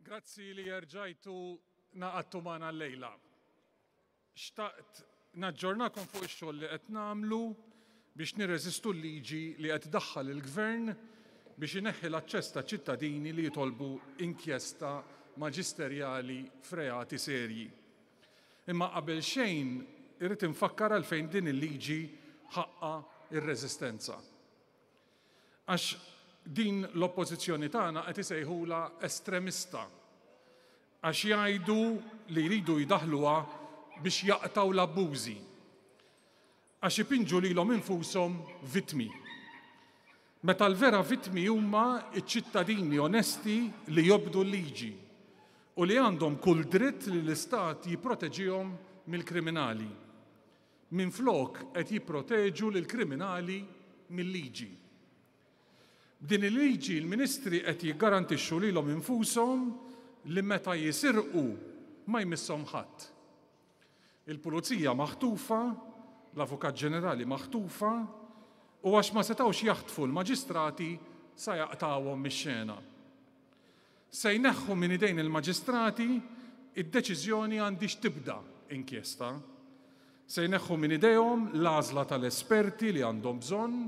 Grazzi li jerġajtu naqattu magħna llejla. Xtaqt naġġornakom fuq ix-xogħol li qed nagħmlu biex nirreżistu l-liġi li qed iddaħħal il-Gvern biex ineħħi l-aċċess ta' ċittadini li jitolbu inkjesta maġisterjali f'reati serji. Imma qabel xejn irrid infakkar għalfejn din il-liġi ħaqqa ir-reżistenza. Għax din l-oppożizzjoni tagħna qed isejħula estremista għax jgħidu li jridu jdaħluha biex jaqtaw l-abbużi għax ipinġu lilhom infushom vittmi. Meta l-vera vittmi huma ċ-ċittadini onesti li jobdu l-liġi u li għandhom kull dritt li l-Istat jipproteġihom mill-kriminali. Minflok qed jipproteġu lill-kriminali mill-liġi. B'din il-liġi l-Ministri qed jiggarantixxu lilhom infushom li meta jisirqu ma jmisshom ħadd. Il-Pulizija maħtufa, l-Avukat Ġenerali maħtufa, u għax ma setgħux jaħtfu l-maġistrati sa jaqtawhom mix-xena. Se jneħħu minn idejn il-maġistrati id-deċiżjoni għandix tibda inkjesta. Se jneħħu minn idejhom l-għażla tal-esperti li għandhom bżonn,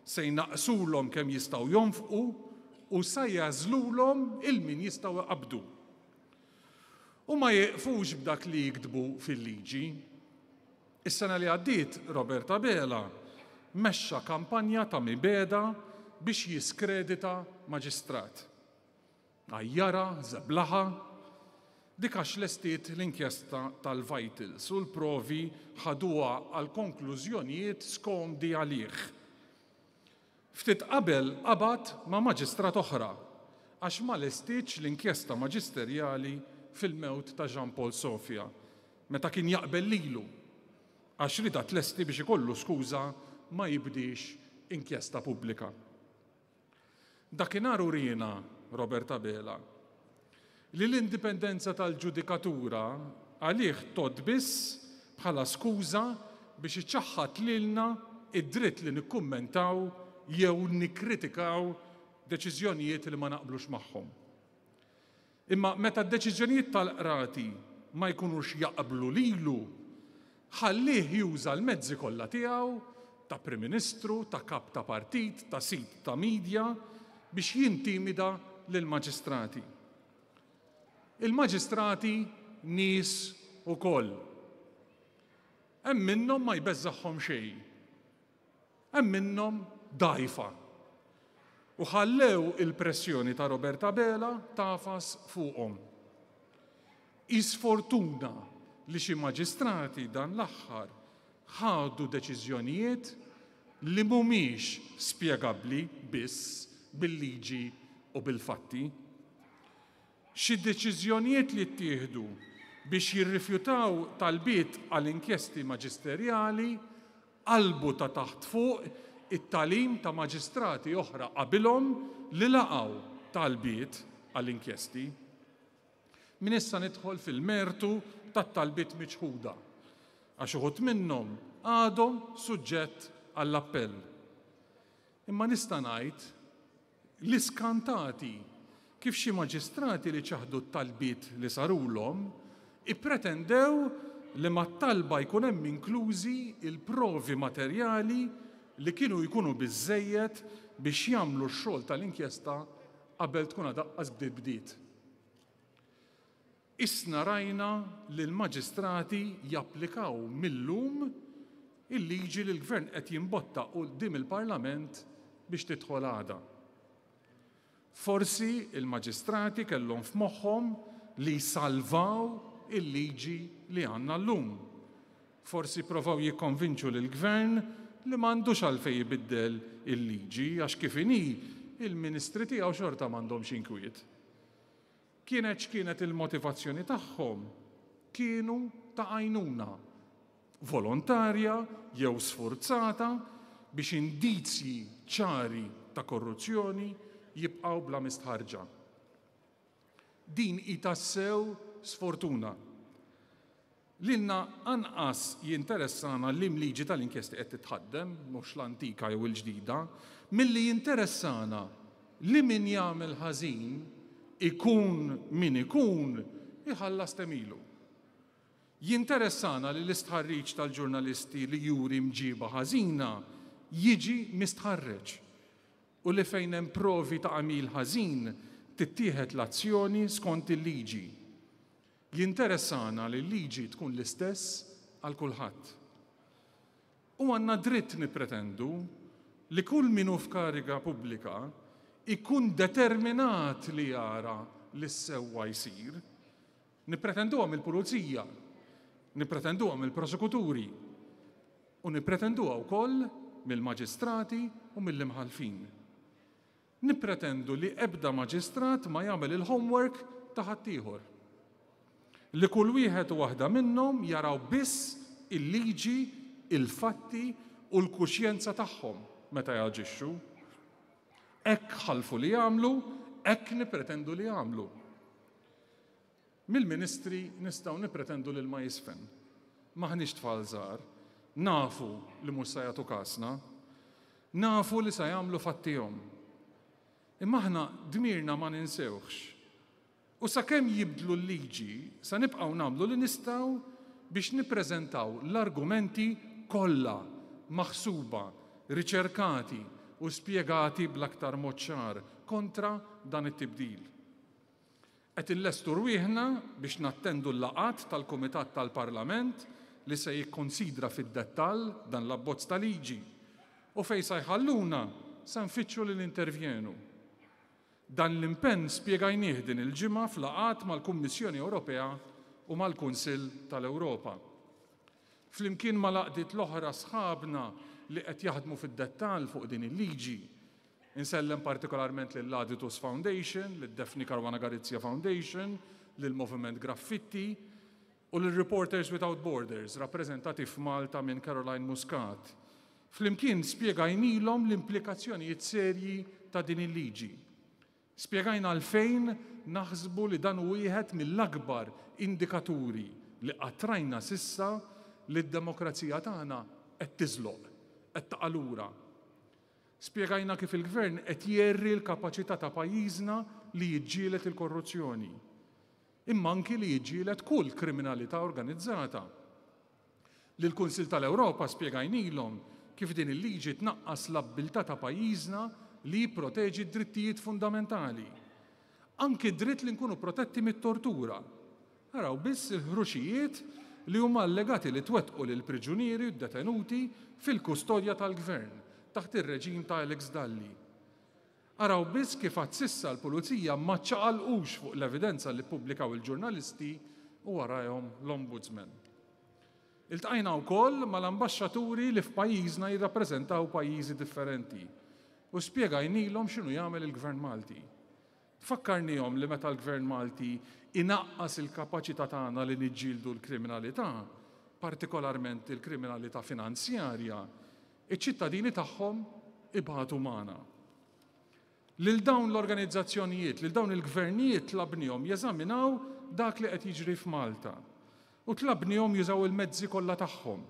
se jnaqsulhom kemm jistgħu jonfqu u se jagħżlulhom il-min jistgħu jqabdu. U ma jeqfux b'dak li jiktbu fil-liġi. Is-sena li għaddiet Roberta Bela mexxa kampanja ta' mibeda biex jiskredita maġistrat. Għajjara, żeblaħa, dik għax lestiet l-inkjesta tal-Vitals u l-provi ħaduha għal konklużjonijiet skomdi għalih. Ftit qabel qabad ma' maġistrat oħra għax ma lestitx l-inkjesta maġisterjali fil-mewt ta' Jean Paul Sofia, meta kien jaqbel lilu, għax rida tlesti biex ikollu skuża ma jibdix inkjesta pubblika. Dakinhar urina Roberta Bela li l-indipendenza tal-ġudikatura għalih tgħod biss bħala skuża biex iċaħħad lilna id-dritt li nikkummentaw jew nikkritikaw deċiżjonijiet li ma naqblux magħhom. Imma meta d-deċiżjonijiet tal-qrati ma jkunux jaqblu lilu, ħallih juża l-mezzi kollha tiegħu ta' Prim Ministru, ta' kap ta' partit, ta' sit ta' midja biex jintimida lill-maġistrati. Il-maġistrati nies ukoll. Hemm minnhom ma jbeżżaħħhom xejn. Hemm minnhom dgħajfa. U ħallew il-pressjoni ta' Roberta Bela tafas fuqhom. Isfortuna li xi maġistrati dan l-aħħar ħadu deċiżjonijiet li mhumiex spjegabbli biss bil-liġi u bil-fatti. Xi deċiżjonijiet li ttieħdu biex jirrifjutaw talbiet għall-inkjesti maġisterjali qalbu ta' taħt fuq it-tagħlim ta' maġistrati oħra qabilhom li laqgħu talbiet għall-inkjesti. Min issa nidħol fil-mertu tat-talbiet miċħuda għax uħud minnhom għadhom suġġett għall-appell. Imma nista' ngħid li skantati kif xi maġistrati li ċaħdu t-talbiet li sarulhom ippretendew li mat-talba jkun hemm inklużi il-provi materjali li kienu jkunu biżżejjed biex jagħmlu x-xogħol tal-inkjesta qabel tkun daqqas bdiet. Isna rajna li l-maġistrati japplikaw millum il-liġi li l-Gvern qed jimbotta quddiem il-Parlament biex tidħol għada. Forsi il-maġistrati kellhom f'moħħhom li jsalvaw il-liġi li għandna llum. Forsi provaw jikkonvinċu lill-Gvern li m'għandux għalfejn jibiddel il-liġi għax kif inhi il-Ministri tiegħu xorta m'għandhomx inkwiet. Kienet il-motivazzjoni tagħhom kienu ta' għajnuna volontarja jew sforzata biex indizji ċari ta' korruzzjoni jibqgħu bla mistħarġa. Din hi tassew sfortuna. Lilna anqas jinteressana li liġi tal-inkjesti qed titħaddem, mhux l-antika jew il-ġdida, milli jinteressana li min jagħmel ħażin ikun min ikun, iħallas temilu. Jinteressana li l-istħarriġ tal-ġurnalisti li juri mġiba ħażina jiġi mistħarreġ u li fejn hemm provi ta' għamil ħażin tittieħed l-azzjoni skont il-liġi. Jinteressana li l-liġi tkun l-istess għal kulħadd. U għandna dritt nippretendu li kull min hu f'kariga pubblika ikun determinat li jara li s-sewwa jsir. Nippretenduhom il-pulizija, nippretenduhom il-prosekuturi u nippretenduha wkoll mill-maġistrati u mill-imħalfin. Nippretendu li ebda maġistrat ma jagħmel il-homework ta' ħaddieħor. Li kull wieħed u waħda minnhom jaraw biss il-liġi, il-fatti u l-kuxjenza tagħhom meta jaġixxu. Hekk ħalfu li jagħmlu, hekk nippretendu li jagħmlu. Mill-ministri nistgħu nippretendu lil ma jisfen. Maħniex tfal żgħar, nafu li mhux se jagħtu kasna, nafu li se jagħmlu fattihom. Imma aħna dmirna ma ninsewx. U sakemm jibdlu l-liġi, sa nibqgħu nagħmlu li nistgħu biex nippreżentaw l-argumenti kollha maħsuba, riċerkati u spjegati bl-aktar mod ċar kontra dan it-tibdil. Qed inlestu rwieħna biex nattendu l-laqat tal-Kumitat tal-Parlament li se jikkonsidra fid-dettall dan l-abbozz ta' liġi u fejn se jħalluna se nfittxu li nintervjenu. Dan l-impenn spjegajnieh din il-ġimgħa f'laqat mal-Kummissjoni Ewropea u mal-Kunsill tal-Ewropa. Flimkien ma' laqdiet l-oħra sħabna li qed jaħdmu fid-dettall fuq din il-liġi. Insellem partikolarment lill-Laditus Foundation, lid-Daphne Caruana Galizia Foundation, lill-Movement Graffiti u lill-Reporters Without Borders, rappreżentati f'Malta minn Caroline Muscat. Flimkien spjegajnilhom l-implikazzjonijiet serji ta' din il-liġi. Spjegajna għalfejn naħsbu li dan hu wieħed mill-akbar indikaturi li qattrajna sissa li d-demokrazija tagħna qed tiżloq, qed taqalura. Spjegajna kif il-Gvern qed jerri l-kapaċità ta' pajjiżna li jiġġieled il-korruzzjoni, imma anki li jiġġieled kull kriminalità organizzata. Lill-Kunsill tal-Ewropa spjegajnilhom kif din il-liġi tnaqqas l-abbiltà ta' pajjiżna li jipproteġi d-drittijiet fundamentali. Anki d-dritt li nkunu protetti mit-tortura. Araw biss il-ħruxijiet li huma allegati li twettqu lil priġunieri u detenuti fil-kustodja tal-Gvern taħt ir-reġim ta' Alex Dalli. Araw biss kif għad sissa l-Pulizija ma ċaqalqux fuq l-evidenza li ppubblikaw il-ġurnalisti u warahom l-Ombudsman. Iltqajna wkoll mal-ambaxxaturi li f'pajjiżna jirrappreżentaw pajjiżi differenti u spjegajnilhom x'inhu jagħmel il-Gvern Malti. Fakkarnihom li meta l-Gvern Malti inaqqas il-kapaċità tagħna li niġġieldu l-kriminalità, partikolarment il-kriminalità finanzjarja, iċ-ċittadini tagħhom ibagħtu magħna. Lil dawn l-organizzazzjonijiet, lil dawn il-gvernijiet tlabnihom jeżaminaw dak li qed jiġri f'Malta u tlabnihom jużaw il-mezzi kollha tagħhom,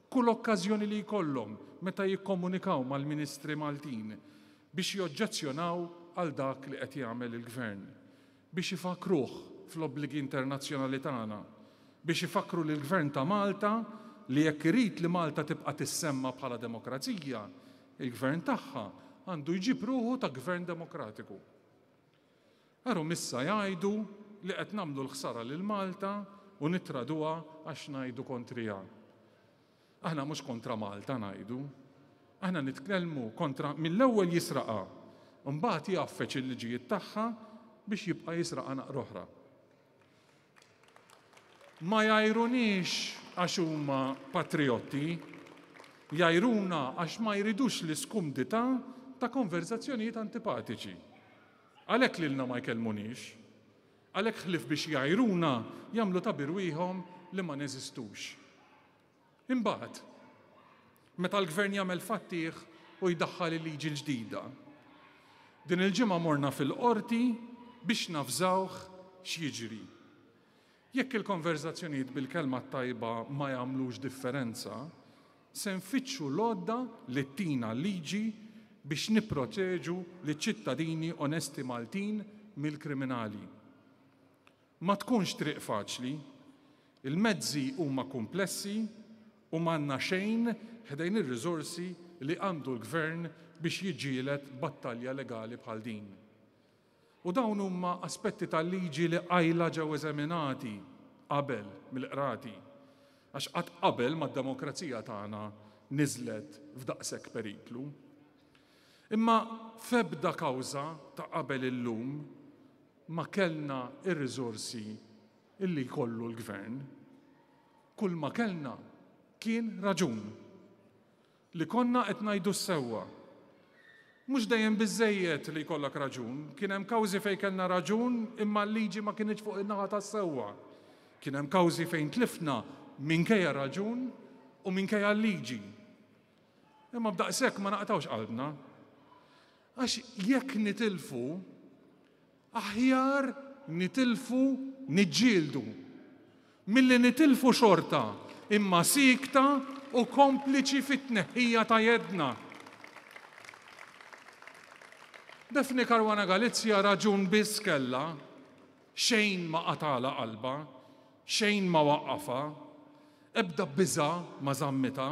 kull okkażjoni li jkollhom meta jikkomunikaw mal-Ministri Maltin biex joġġezzjonaw għal dak li qed jagħmel il-Gvern, biex ifakruh fl-obbligi internazzjonali tagħna, biex ifakru lill-Gvern ta' Malta li jekk irid li Malta tibqa' tissemma bħala demokrazija, il-Gvern tagħha għandu jġib ruħu ta' Gvern demokratiku. Aru missa jgħidu li qed nagħmlu l-ħsara lil Malta u nittraduha għax ngħidu kontrija. Aħna mhux kontra Malta ngħidu, aħna nitkellmu kontra mill-ewwel jisraqa, mbagħad jaffeċ il-liġijiet tagħha biex jibqa' jisraqa naqra oħra. Ma jgħajrunix għax huma patriotti, jgħajruna għax ma jridux l-iskumdità ta' konverzazzjonijiet antipatiċi. Għalhekk lilna ma jkellmunix, għalhekk ħlif biex jgħajruna jagħmlu ta' birwieħhom li ma neżistux. Imbagħad, meta l-Gvern jagħmel fattih u jdaħħal il-liġi l-ġdida. Din il-ġimgħa morna fil-qorti biex nafżawh x'jiġri. Jekk il-konverzazzjonijiet bil-kelma tajba ma jagħmlux differenza, se nfittxu l-għodda li tina liġi biex nipproteġu liċ-ċittadini onesti Maltin mill-kriminali. Ma tkunx triq faċli, il-mezzi huma komplessi u m'għandna xejn ħdejn ir-riżorsi li għandu l-Gvern biex jiġġieled battalja legali bħal din. U dawn huma aspetti tal-liġi li qajla ġew eżaminati qabel mill-qrati, għax qatt qabel mad-demokrazija tagħna niżlet f'daqshekk periklu. Imma f'ebda kawża ta' qabel illum ma kellna ir-riżorsi illi jkollu l-Gvern. Kull ma kellna kien raġun li konna qed ngħidu sewwa. Mhux dejjem biżżejjed li jkollok raġun, kien hemm kawżi fejn kellna raġun imma l-liġi ma kienx fuq in-naħa tas-sewwa. Kien hemm kawżi fejn tlifna minkejja raġun u minkejja l-liġi. Imma b'daqshekk ma naqtawx qalbna. Għax jekk nitilfu, aħjar nitilfu niġġieldu milli nitilfu xorta imma sikta u kompliċi fit-tneħħija ta' jedna. Defni Karwana Galizja raġun biss kellha, xejn ma qatala qalba, xejn ma waqqafa, ebda biża ma żammita,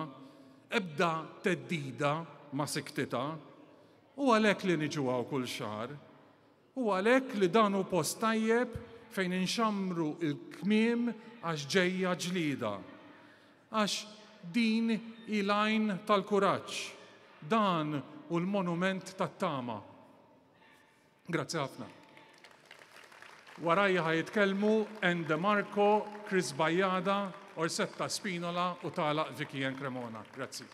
ebda teddida ma siktita, u għalhekk li niġu għaw kull xahar, u għalhekk li dan hu post tajjeb fejn inxammru il-kmiem għax ġejja ġlieda. Għax din il-għajn tal-kuraġġ, dan hu l-monument tat-tama. Grazzi ħafna. Warajja ħajitkellmu Ende Marco, Chris Bajjada, Orsetta Spinola u Talaq Vicky Cremona. Grazzi.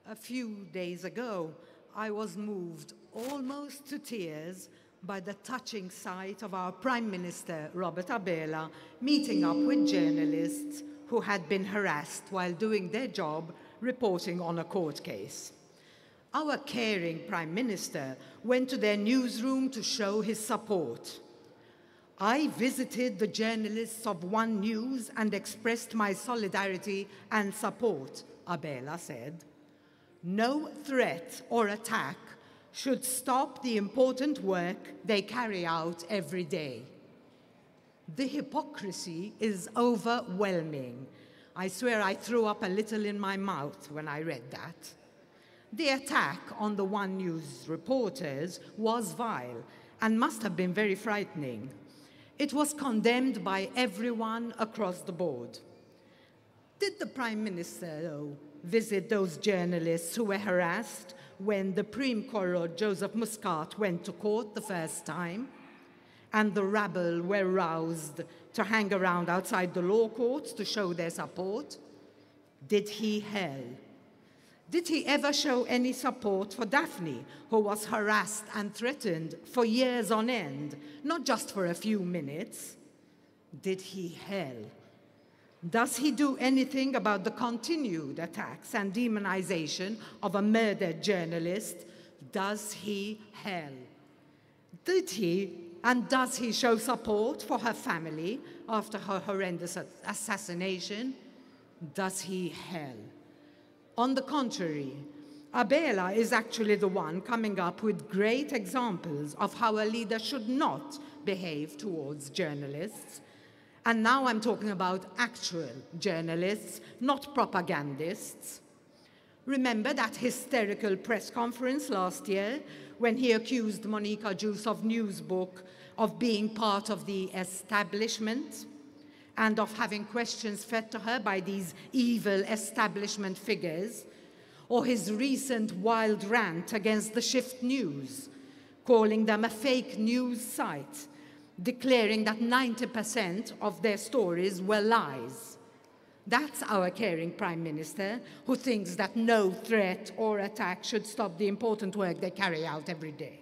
A few days ago, I was moved almost to tears by the touching sight of our Prime Minister, Robert Abela, meeting up with journalists who had been harassed while doing their job reporting on a court case. Our caring Prime Minister went to their newsroom to show his support. I visited the journalists of One News and expressed my solidarity and support, Abela said. No threat or attack should stop the important work they carry out every day. The hypocrisy is overwhelming. I swear I threw up a little in my mouth when I read that. The attack on the One News reporters was vile and must have been very frightening. It was condemned by everyone across the board. Did the Prime Minister, though, visit those journalists who were harassed when the Prime Corot Joseph Muscat went to court the first time, and the rabble were roused to hang around outside the law courts to show their support? Did he hell? Did he ever show any support for Daphne, who was harassed and threatened for years on end, not just for a few minutes? Did he hell? Does he do anything about the continued attacks and demonization of a murdered journalist? Does he hell? Did he and does he show support for her family after her horrendous assassination? Does he hell? On the contrary, Abela is actually the one coming up with great examples of how a leader should not behave towards journalists. And now I'm talking about actual journalists, not propagandists. Remember that hysterical press conference last year when he accused Monica Juice of Newsbook of being part of the establishment and of having questions fed to her by these evil establishment figures, or his recent wild rant against the Shift News, calling them a fake news site, declaring that 90% of their stories were lies. That's our caring Prime Minister, who thinks that no threat or attack should stop the important work they carry out every day.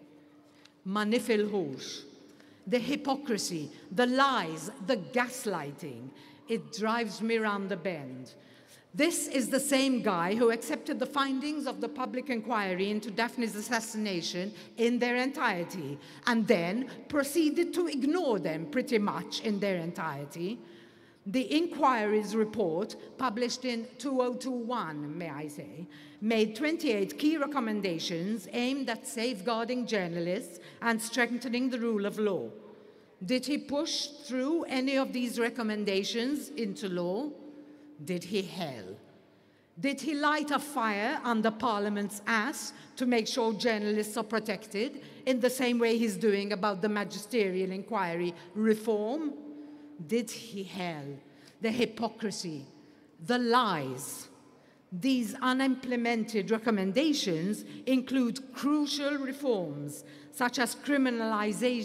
Manifil Hoosh. The hypocrisy, the lies, the gaslighting, it drives me round the bend. This is the same guy who accepted the findings of the public inquiry into Daphne's assassination in their entirety and then proceeded to ignore them pretty much in their entirety. The inquiry's report, published in 2021, may I say, made 28 key recommendations aimed at safeguarding journalists and strengthening the rule of law. Did he push through any of these recommendations into law? Did he hell? Did he light a fire under Parliament's ass to make sure journalists are protected in the same way he's doing about the magisterial inquiry reform? Did he hell? The hypocrisy, the lies. These unimplemented recommendations include crucial reforms, such as criminalizing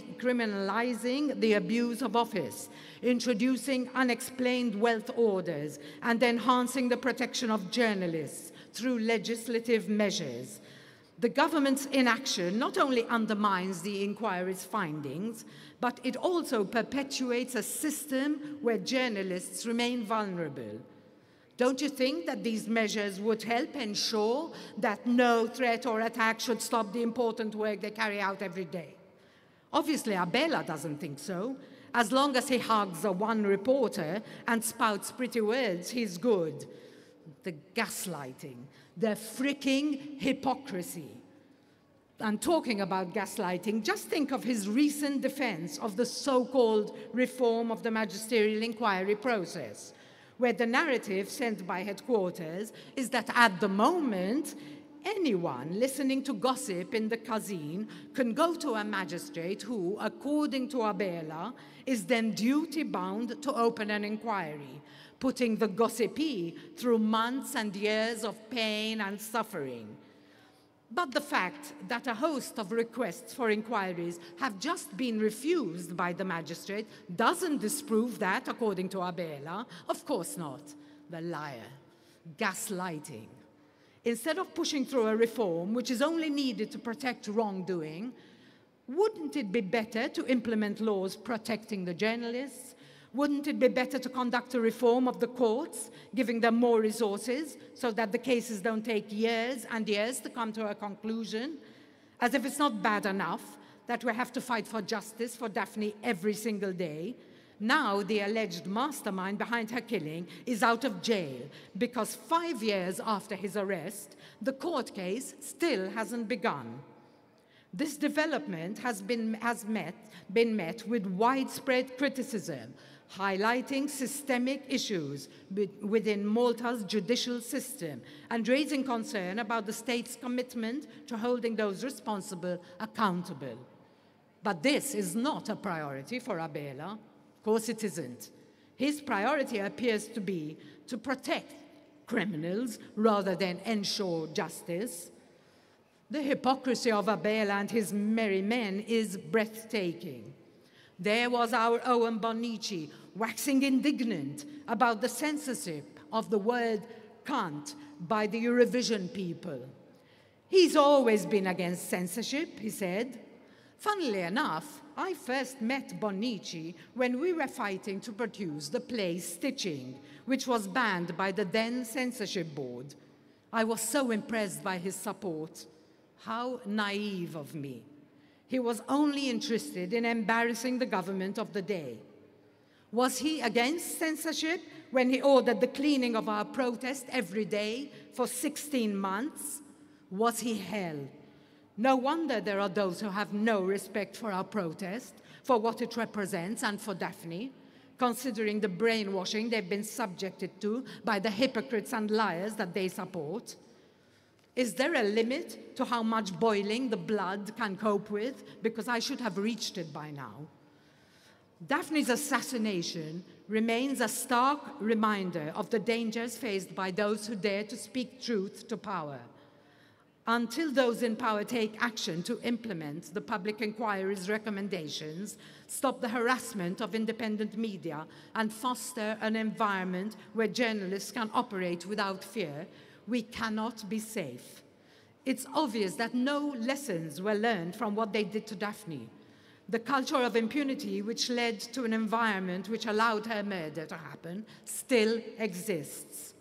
the abuse of office, introducing unexplained wealth orders, and enhancing the protection of journalists through legislative measures. The government's inaction not only undermines the inquiry's findings, but it also perpetuates a system where journalists remain vulnerable. Don't you think that these measures would help ensure that no threat or attack should stop the important work they carry out every day? Obviously, Abela doesn't think so. As long as he hugs a one reporter and spouts pretty words, he's good. The gaslighting, the freaking hypocrisy. And talking about gaslighting, just think of his recent defense of the so-called reform of the magisterial inquiry process, where the narrative sent by headquarters is that at the moment, anyone listening to gossip in the cuisine can go to a magistrate who, according to Abela, is then duty-bound to open an inquiry, putting the gossipee through months and years of pain and suffering. But the fact that a host of requests for inquiries have just been refused by the magistrate doesn't disprove that, according to Abela. Of course not. The liar. Gaslighting. Instead of pushing through a reform which is only needed to protect wrongdoing, wouldn't it be better to implement laws protecting the journalists? Wouldn't it be better to conduct a reform of the courts, giving them more resources so that the cases don't take years and years to come to a conclusion? As if it's not bad enough that we have to fight for justice for Daphne every single day. Now the alleged mastermind behind her killing is out of jail because 5 years after his arrest, the court case still hasn't begun. This development has been met with widespread criticism, highlighting systemic issues within Malta's judicial system and raising concern about the state's commitment to holding those responsible accountable. But this is not a priority for Abela. Of course it isn't. His priority appears to be to protect criminals rather than ensure justice. The hypocrisy of Abela and his merry men is breathtaking. There was our Owen Bonnici waxing indignant about the censorship of the word cunt by the Eurovision people. He's always been against censorship, he said. Funnily enough, I first met Bonnici when we were fighting to produce the play Stitching, which was banned by the then censorship board. I was so impressed by his support. How naive of me. He was only interested in embarrassing the government of the day. Was he against censorship when he ordered the cleaning of our protest every day for 16 months? Was he hell? No wonder there are those who have no respect for our protest, for what it represents, and for Daphne, considering the brainwashing they've been subjected to by the hypocrites and liars that they support. Is there a limit to how much boiling the blood can cope with? Because I should have reached it by now. Daphne's assassination remains a stark reminder of the dangers faced by those who dare to speak truth to power. Until those in power take action to implement the public inquiry's recommendations, stop the harassment of independent media, and foster an environment where journalists can operate without fear, we cannot be safe. It's obvious that no lessons were learned from what they did to Daphne. The culture of impunity which led to an environment which allowed her murder to happen still exists.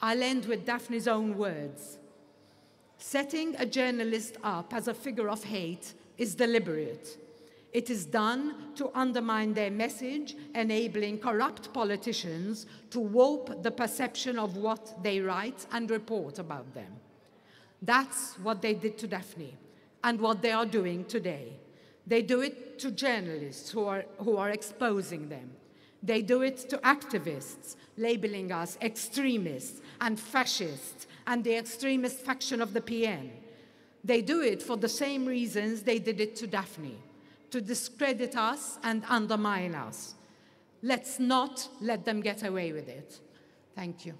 I'll end with Daphne's own words. Setting a journalist up as a figure of hate is deliberate. It is done to undermine their message, enabling corrupt politicians to warp the perception of what they write and report about them. That's what they did to Daphne and what they are doing today. They do it to journalists who are exposing them. They do it to activists, labeling us extremists and fascists and the extremist faction of the PN. They do it for the same reasons they did it to Daphne, to discredit us and undermine us. Let's not let them get away with it. Thank you.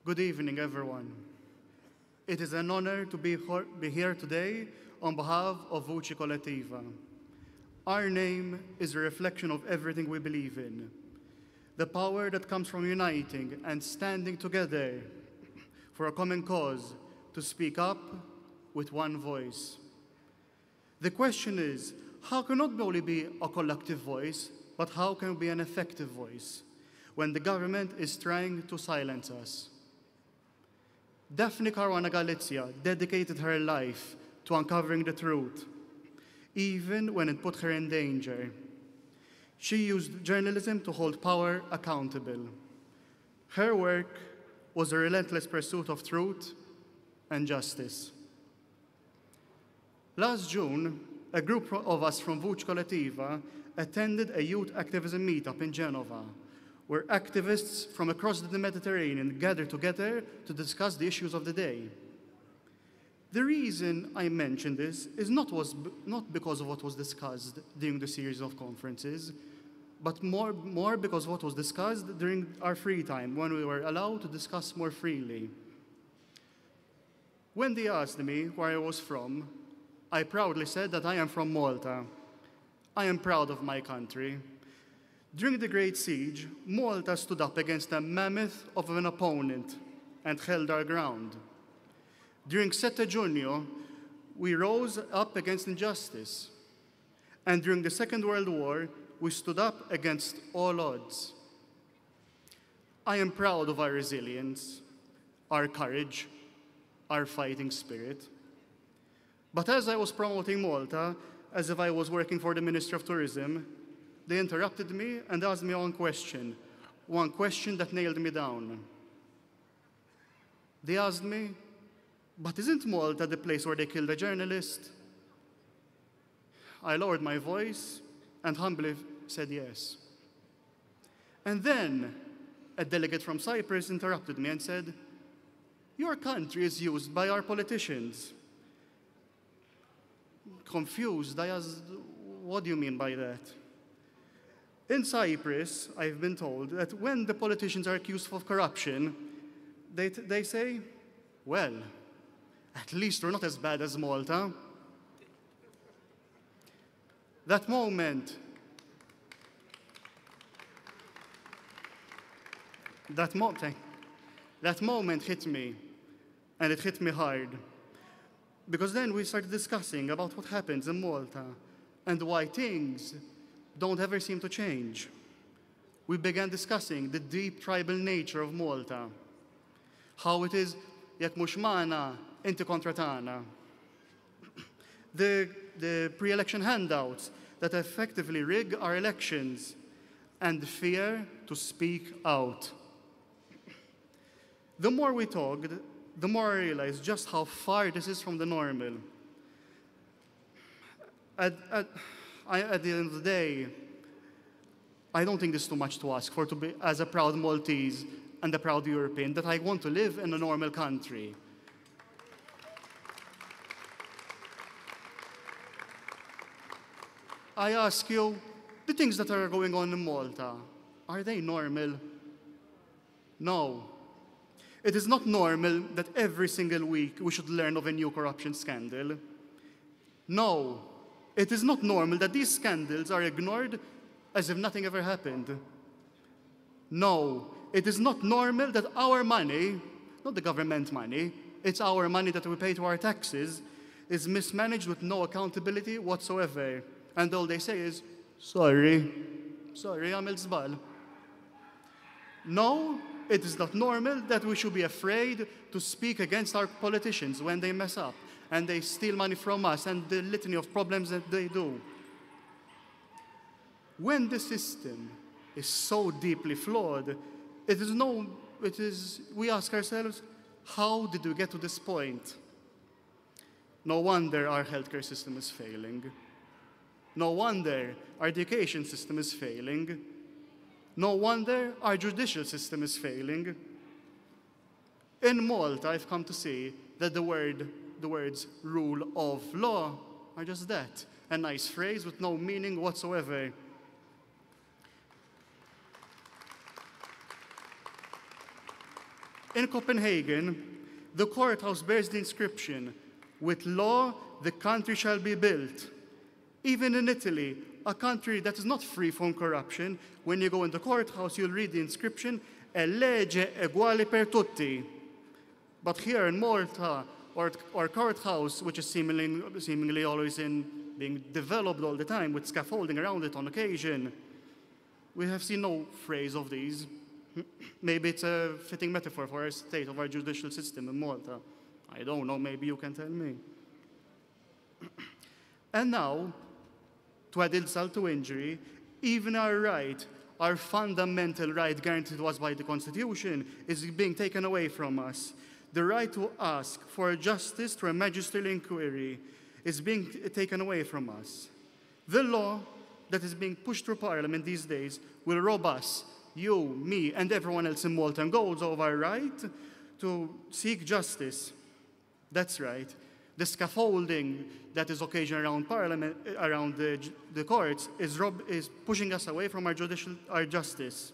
Good evening, everyone. It is an honor to be here today on behalf of Voce Collettiva. Our name is a reflection of everything we believe in. The power that comes from uniting and standing together for a common cause to speak up with one voice. The question is, how can not only be a collective voice, but how can we be an effective voice when the government is trying to silence us? Daphne Caruana Galizia dedicated her life to uncovering the truth, even when it put her in danger. She used journalism to hold power accountable. Her work was a relentless pursuit of truth and justice. Last June, a group of us from Voce Collettiva attended a youth activism meetup in Genova, where activists from across the Mediterranean gathered together to discuss the issues of the day. The reason I mention this is not because of what was discussed during the series of conferences, but more because of what was discussed during our free time, when we were allowed to discuss more freely. When they asked me where I was from, I proudly said that I am from Malta. I am proud of my country. During the Great Siege, Malta stood up against a mammoth of an opponent and held our ground. During Sette Giugno, we rose up against injustice. And during the Second World War, we stood up against all odds. I am proud of our resilience, our courage, our fighting spirit. But as I was promoting Malta, as if I was working for the Ministry of Tourism, they interrupted me and asked me one question that nailed me down. They asked me, "But isn't Malta the place where they killed a journalist?" I lowered my voice and humbly said yes. And then a delegate from Cyprus interrupted me and said, "Your country is used by our politicians." Confused, I asked, "What do you mean by that?" In Cyprus, I've been told that when the politicians are accused of corruption, they say, "Well, at least we're not as bad as Malta." That moment hit me, and it hit me hard. Because then we started discussing about what happens in Malta and why things don't ever seem to change. We began discussing the deep tribal nature of Malta, how it is jekk mhux magħna, inti kontra tagħna. The pre-election handouts that effectively rig our elections, and the fear to speak out. The more we talked, the more I realized just how far this is from the normal. At the end of the day, I don't think this is too much to ask for to be, as a proud Maltese and a proud European, that I want to live in a normal country. I ask you, the things that are going on in Malta, are they normal? No. It is not normal that every single week we should learn of a new corruption scandal. No. It is not normal that these scandals are ignored as if nothing ever happened. No. It is not normal that our money, not the government money, it's our money that we pay to our taxes, is mismanaged with no accountability whatsoever. And all they say is, sorry, għamil żball. No, it is not normal that we should be afraid to speak against our politicians when they mess up and they steal money from us and the litany of problems that they do. When the system is so deeply flawed, we ask ourselves, how did we get to this point? No wonder our healthcare system is failing. No wonder our education system is failing. No wonder our judicial system is failing. In Malta, I've come to see that the words rule of law are just that, a nice phrase with no meaning whatsoever. In Copenhagen, the courthouse bears the inscription, "With law, the country shall be built." Even in Italy, a country that is not free from corruption, when you go in the courthouse, you'll read the inscription, "E legge eguale per tutti." But here in Malta, our courthouse, which is seemingly always being developed all the time with scaffolding around it on occasion, we have seen no phrase of these. Maybe it's a fitting metaphor for our state of our judicial system in Malta. I don't know, maybe you can tell me. And now, to add insult to injury, even our fundamental right guaranteed to us by the Constitution is being taken away from us. The right to ask for justice through a magisterial inquiry is being taken away from us. The law that is being pushed through Parliament these days will rob us, you, me, and everyone else in Malta and Goals of our right to seek justice. That's right. The scaffolding that is occasioned around Parliament, around the courts, is pushing us away from our justice.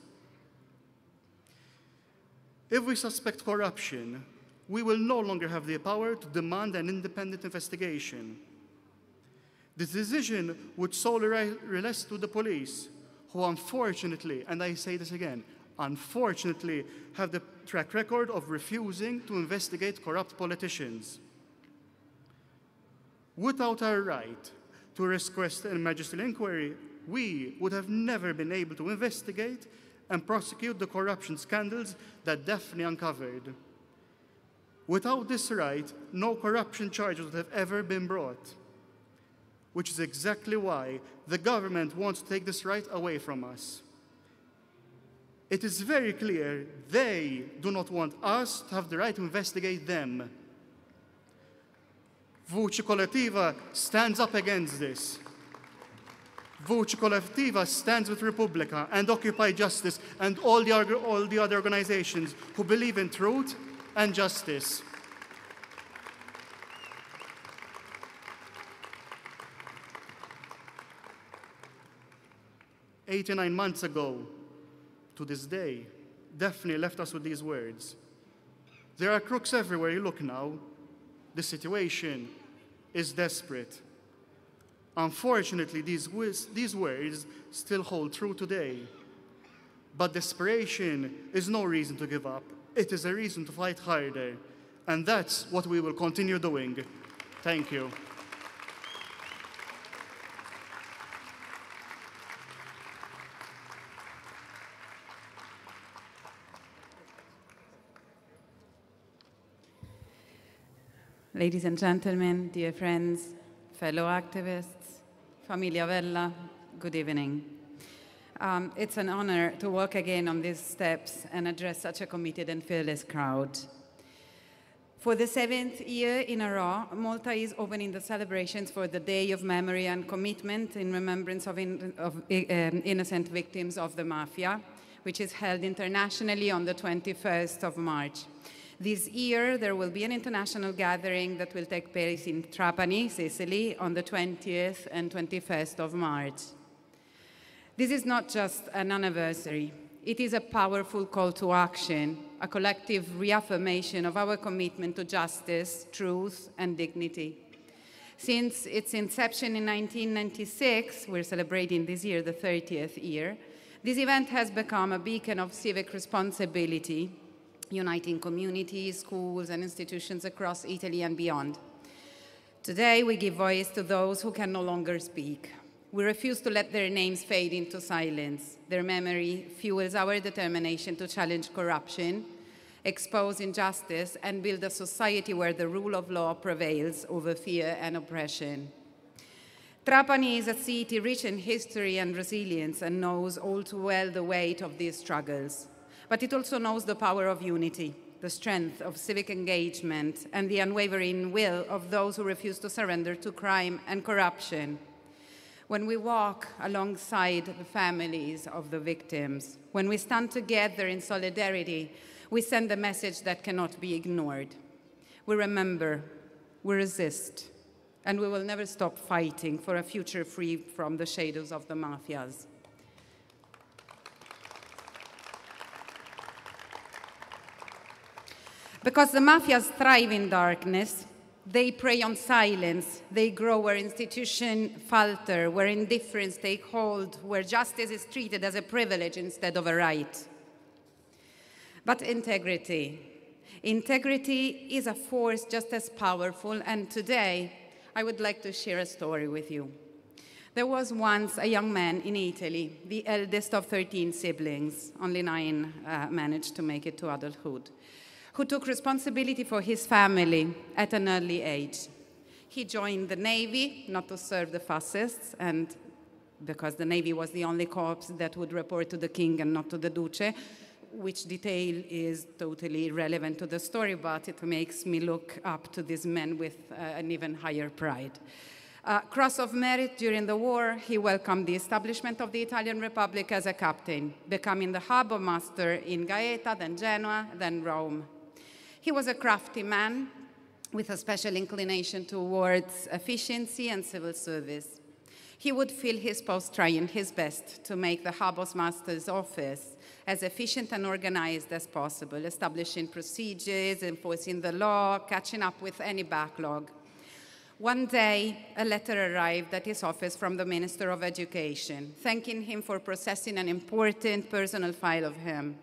If we suspect corruption, we will no longer have the power to demand an independent investigation. The decision would solely rest to the police, who unfortunately, and I say this again, unfortunately have the track record of refusing to investigate corrupt politicians. Without our right to request a magisterial inquiry, we would have never been able to investigate and prosecute the corruption scandals that Daphne uncovered. Without this right, no corruption charges would have ever been brought, which is exactly why the government wants to take this right away from us. It is very clear they do not want us to have the right to investigate them. Voce Collettiva stands up against this. Voce Collettiva stands with Repubblica and Occupy Justice and all the other organizations who believe in truth and justice. "89 months ago, to this day, Daphne left us with these words. There are crooks everywhere you look now. The situation is desperate." Unfortunately, these words still hold true today. But desperation is no reason to give up. It is a reason to fight harder. And that's what we will continue doing. Thank you. Ladies and gentlemen, dear friends, fellow activists, Familia Vella, good evening. It's an honor to walk again on these steps and address such a committed and fearless crowd. For the 7th year in a row, Malta is opening the celebrations for the Day of Memory and Commitment in remembrance of innocent victims of the mafia, which is held internationally on the 21st of March. This year, there will be an international gathering that will take place in Trapani, Sicily, on the 20th and 21st of March. This is not just an anniversary. It is a powerful call to action, a collective reaffirmation of our commitment to justice, truth, and dignity. Since its inception in 1996, we're celebrating this year the 30th year, this event has become a beacon of civic responsibility, uniting communities, schools, and institutions across Italy and beyond. Today, we give voice to those who can no longer speak. We refuse to let their names fade into silence. Their memory fuels our determination to challenge corruption, expose injustice, and build a society where the rule of law prevails over fear and oppression. Trapani is a city rich in history and resilience and knows all too well the weight of these struggles. But it also knows the power of unity, the strength of civic engagement, and the unwavering will of those who refuse to surrender to crime and corruption. When we walk alongside the families of the victims, when we stand together in solidarity, we send a message that cannot be ignored. We remember, we resist, and we will never stop fighting for a future free from the shadows of the mafias. Because the mafias thrive in darkness, they prey on silence, they grow where institutions falter, where indifference takes hold, where justice is treated as a privilege instead of a right. But integrity is a force just as powerful, and today I would like to share a story with you. There was once a young man in Italy, the eldest of 13 siblings, only 9 managed to make it to adulthood, who took responsibility for his family at an early age. He joined the Navy, not to serve the fascists, and because the Navy was the only corps that would report to the king and not to the Duce, which detail is totally irrelevant to the story, but it makes me look up to this man with an even higher pride. Cross of Merit during the war, he welcomed the establishment of the Italian Republic as a captain, becoming the harbor master in Gaeta, then Genoa, then Rome. He was a crafty man with a special inclination towards efficiency and civil service. He would fill his post trying his best to make the harbor master's office as efficient and organized as possible, establishing procedures, enforcing the law, catching up with any backlog. One day, a letter arrived at his office from the Minister of Education, thanking him for processing an important personal file of him,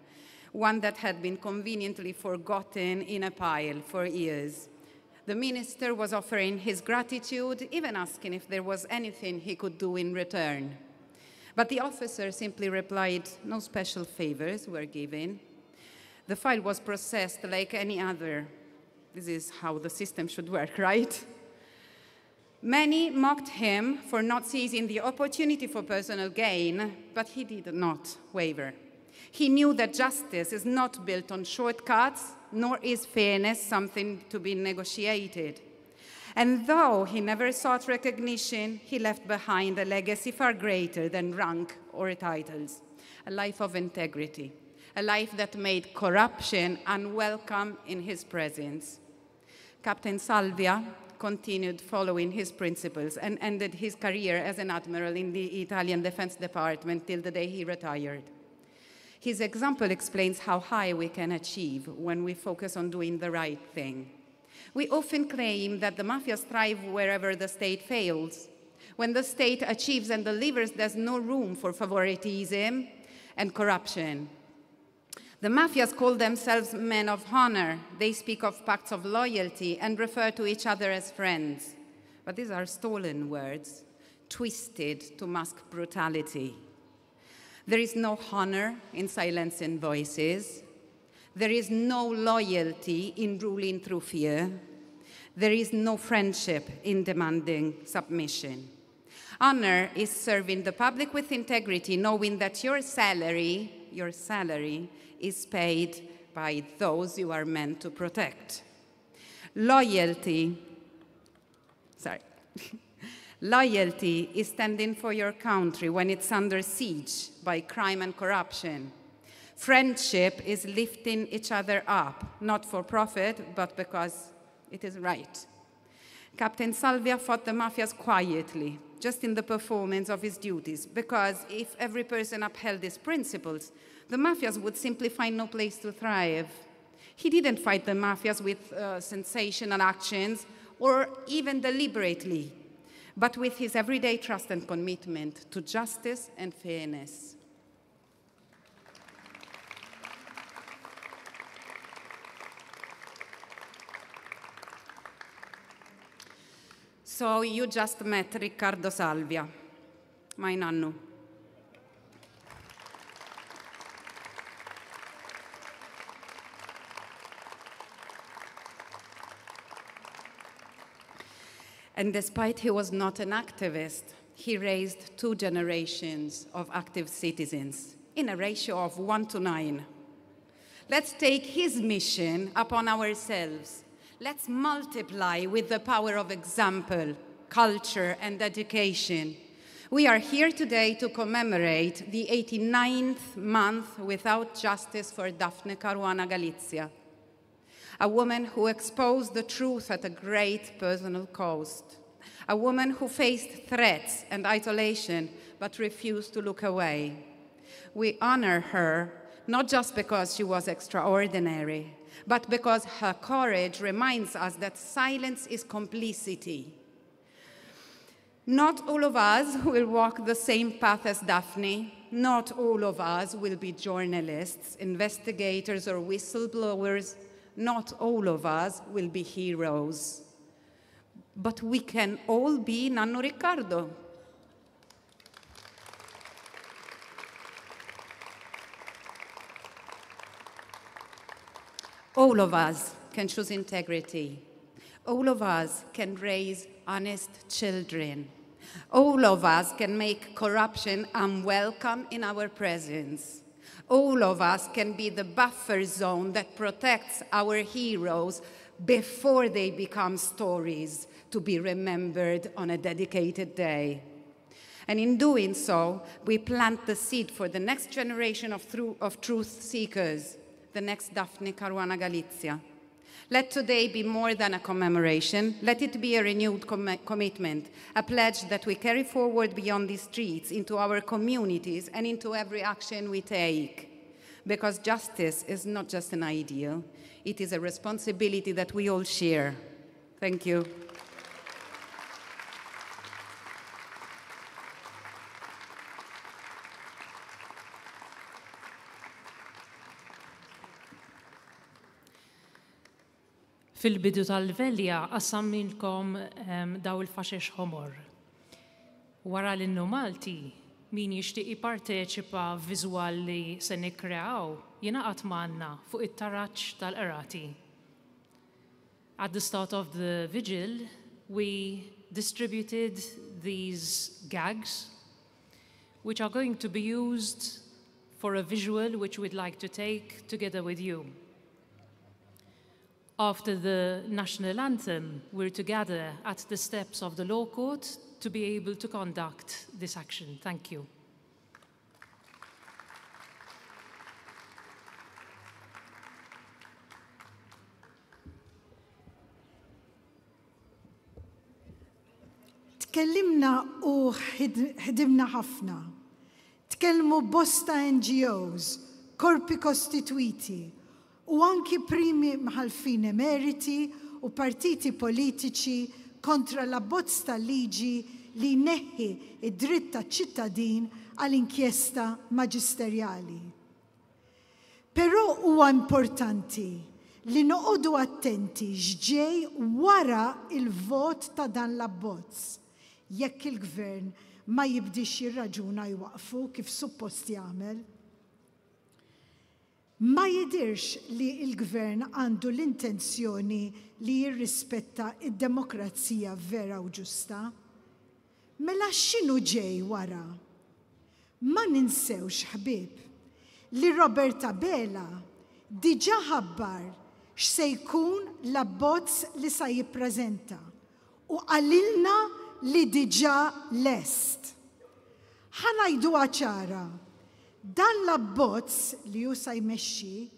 one that had been conveniently forgotten in a pile for years. The minister was offering his gratitude, even asking if there was anything he could do in return. But the officer simply replied, no special favors were given. The file was processed like any other. This is how the system should work, right? Many mocked him for not seizing the opportunity for personal gain, but he did not waver. He knew that justice is not built on shortcuts, nor is fairness something to be negotiated. And though he never sought recognition, he left behind a legacy far greater than rank or titles, a life of integrity, a life that made corruption unwelcome in his presence. Captain Salvia continued following his principles and ended his career as an admiral in the Italian Defense Department till the day he retired. His example explains how high we can achieve when we focus on doing the right thing. We often claim that the mafias thrive wherever the state fails. When the state achieves and delivers, there's no room for favoritism and corruption. The mafias call themselves men of honor. They speak of pacts of loyalty and refer to each other as friends. But these are stolen words, twisted to mask brutality. There is no honor in silencing voices. There is no loyalty in ruling through fear. There is no friendship in demanding submission. Honor is serving the public with integrity, knowing that your salary is paid by those you are meant to protect. Loyalty is standing for your country when it's under siege by crime and corruption. Friendship is lifting each other up, not for profit, but because it is right. Captain Salvia fought the mafias quietly, just in the performance of his duties, because if every person upheld his principles, the mafias would simply find no place to thrive. He didn't fight the mafias with sensational actions or even deliberately, but with his everyday trust and commitment to justice and fairness. So you just met Riccardo Salvia, my nannu. And despite he was not an activist, he raised 2 generations of active citizens in a ratio of 1:9. Let's take his mission upon ourselves. Let's multiply with the power of example, culture, and education. We are here today to commemorate the 89th month without justice for Daphne Caruana Galizia, a woman who exposed the truth at a great personal cost, a woman who faced threats and isolation but refused to look away. We honor her not just because she was extraordinary, but because her courage reminds us that silence is complicity. Not all of us will walk the same path as Daphne. Not all of us will be journalists, investigators, or whistleblowers. Not all of us will be heroes. But we can all be Nanno Riccardo. All of us can choose integrity. All of us can raise honest children. All of us can make corruption unwelcome in our presence. All of us can be the buffer zone that protects our heroes before they become stories to be remembered on a dedicated day. And in doing so, we plant the seed for the next generation of truth seekers, the next Daphne Caruana Galizia. Let today be more than a commemoration. Let it be a renewed commitment, a pledge that we carry forward beyond these streets, into our communities, and into every action we take. Because justice is not just an ideal, it is a responsibility that we all share. Thank you. Fil-bidu tal-velja qassammilkom daw il-faxex ħomor. Wara l-innu Malti, min jixtieq jipparteċipa f'viżwal li se nikkreaw jingħaqad magħna fuq it-taraġġ tal-qrati. At the start of the vigil, we distributed these gags, which are going to be used for a visual which we'd like to take together with you. After the national anthem, we're to gather at the steps of the law court to be able to conduct this action. Thank you. Tkellimna u ħdimna ħafna. Tkellmu bosta NGOs, korpi kostituiti, u anki primi mħalfin emeriti u partiti politiċi kontra l-abbozz tal-liġi li jneħħi id-dritt taċ-ċittadin għall-inkjesta maġisterjali. Però huwa importanti li noqogħdu attenti x'ġej wara il-vot ta' dan l-abbozz, jekk il-gvern ma jibdix jirraġuna jwaqfu kif suppost jagħmel. Ma jidirx li il-gvern għandu l-intenzjoni li jirrispetta id-demokrazija vera u ġusta. Mela x'inhu ġej wara? Ma ninsewx ħbieb li Robert Abela diġà ħabbar x'se jkun l-abbozz li sa jippreżenta u qalilna li diġà lest. Ħanajduha ċara. Dan l-abbozz li hu se jmexxi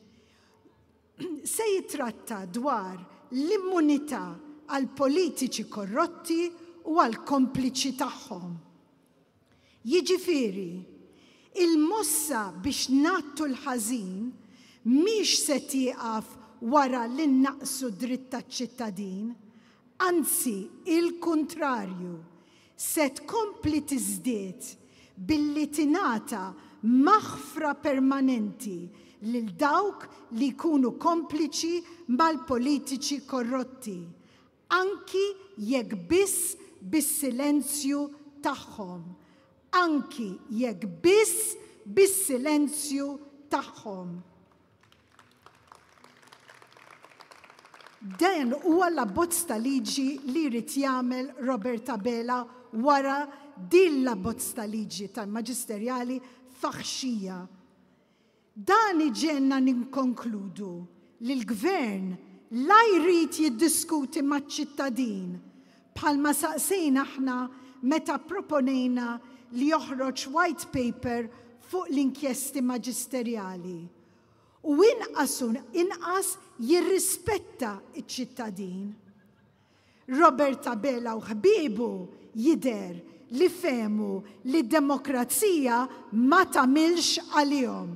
se jitratta dwar l-immunità għal politiċi korrotti u għal kompliċi tagħhom. Jiġifieri, il-mossa biex nattu l-ħażin mhix se tieqaf wara li naqsu dritt taċ-ċittadin, anzi il-kuntrarju se tkompli tiżdied billi tingħata maħfra permanenti lil dawk li jkunu kompliċi mal-politiċi korrotti, anki jekk biss bis-silenzju tagħhom. Anki jekk biss bis-silenzju tagħhom. Dan huwa l-abbozz ta' liġi li jrid jagħmel Robert Abela wara din l-abbozz ta' liġi tal-maġisterjali faħxija. Dan iġenna ninkonkludu li l-gvern la jrid jiddiskuti maċ-ċittadin bħalma saqsejna aħna meta proponejna li joħroġ white paper fuq l-inkjesti maġisterjali. U inqas jirrispetta iċ-ċittadin. Robert Abela u ħbiebu jider li fehmu li d-demokrazija ma tagħmilx għalihom.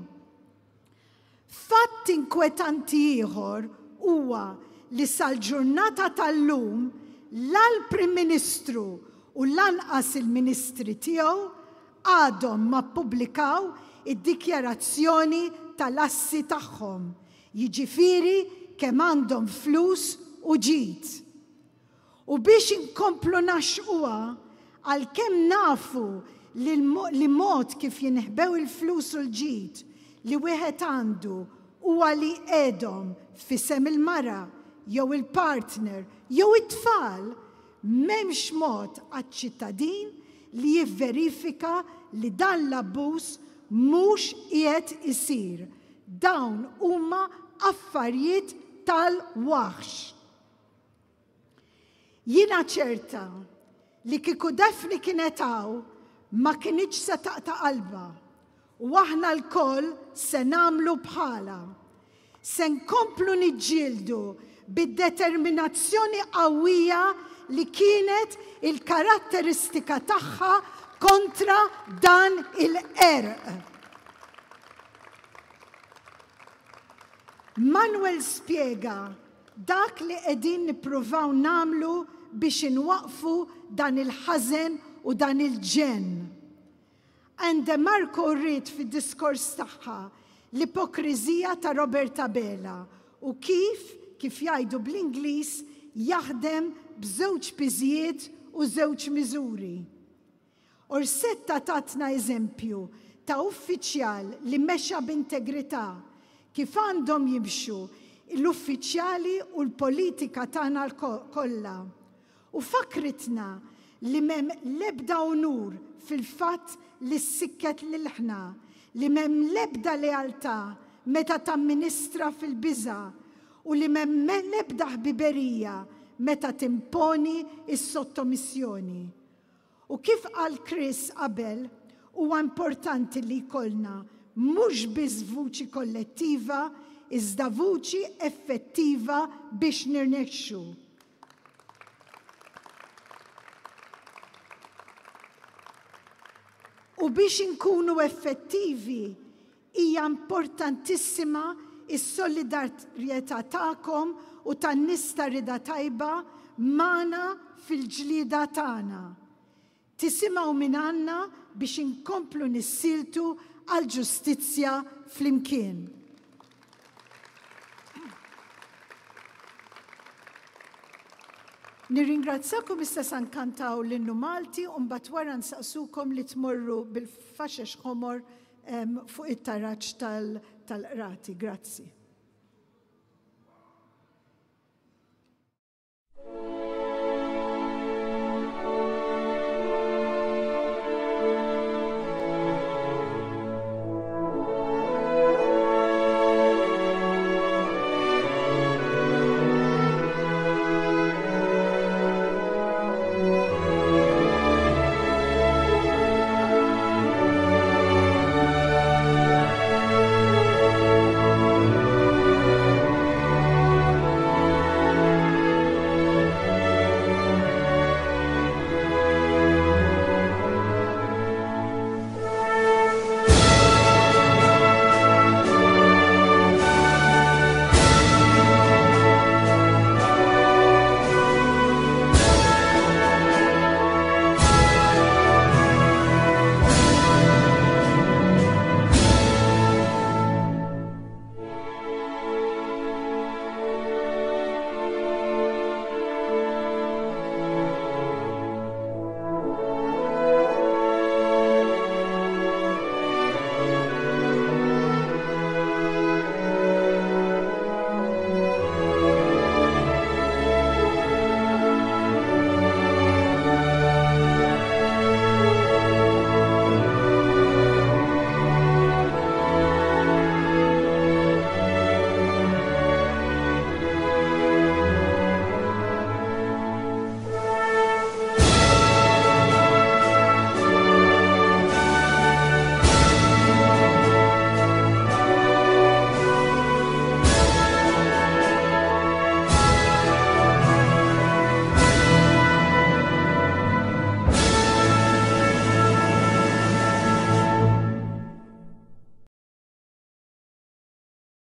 Fatt inkwetanti ieħor huwa li sal-ġurnata tal-lum l-Prim Ministru u lanqas il-Ministri tiegħu għadhom ma ppubblikaw id-dikjarazzjoni tal-assi tagħhom, jiġifieri kemm għandhom flus u ġid. U biex inkomplu naxquha għalkemm nafu li mod kif jinħbew il-flus u l-ġid li wieħed għandu huwa li qiegħdhom f'isem il-mara jew il-partner jew it-tfal, m'hemmx mod għaċ-ċittadin li jivverifika li dan l-abbuż mhux qiegħed isir. Dawn huma affarijiet tal-waħx. Jiena ċerta li kieku Daphne kienet hawn ma kinitx se taqta' qalbha u aħna lkoll se nagħmlu bħalha. Se nkomplu niġġieldu bid-determinazzjoni qawwija li kienet il-karatteristika tagħha kontra dan il-għerq. Manuel spjega dak li qegħdin nippruvaw nagħmlu biex inwaqfu dan il-ħażen u dan il-ġenn. Għande Marco rrid fid-diskors tagħha l-ipokriżija ta' Robert Abela u kif jgħidu bl-Ingliż jaħdem b'żewġ piżijiet u żewġ miżuri. Orsetta tatna eżempju ta' uffiċjal li mexa b'integrità kif għandhom jimxu l-uffiċjali u l-politika tagħna kollha. U fakritna li m'hemm l-ebda onur fil-fatt li ssikket lil ħna, li m'hemm l-ebda lealtà meta tamministra fil-biża' u li m'hemm l-ebda ħbiberija meta timponi is-sottomissjoni. U kif qal Chris qabel, huwa importanti li jkollna mhux biss vuċi kollettiva, iżda vuċi effettiva biex nirnexxu. U biex inkunu effettivi, hija importantissima is-solidarjetà tagħkom u tan-nies ta' rida tajba magħna fil-ġlieda tagħna. Tisimgħu minn għandna biex inkomplu nissiltu għall-ġustizzja flimkien. Nirringrazzakom issa sankantaw l-innu Malti u mbagħad wara nsaqsukom li tmorru bil-faxex ħomor fuq it-taraġġ tal-qrati. Grazzi.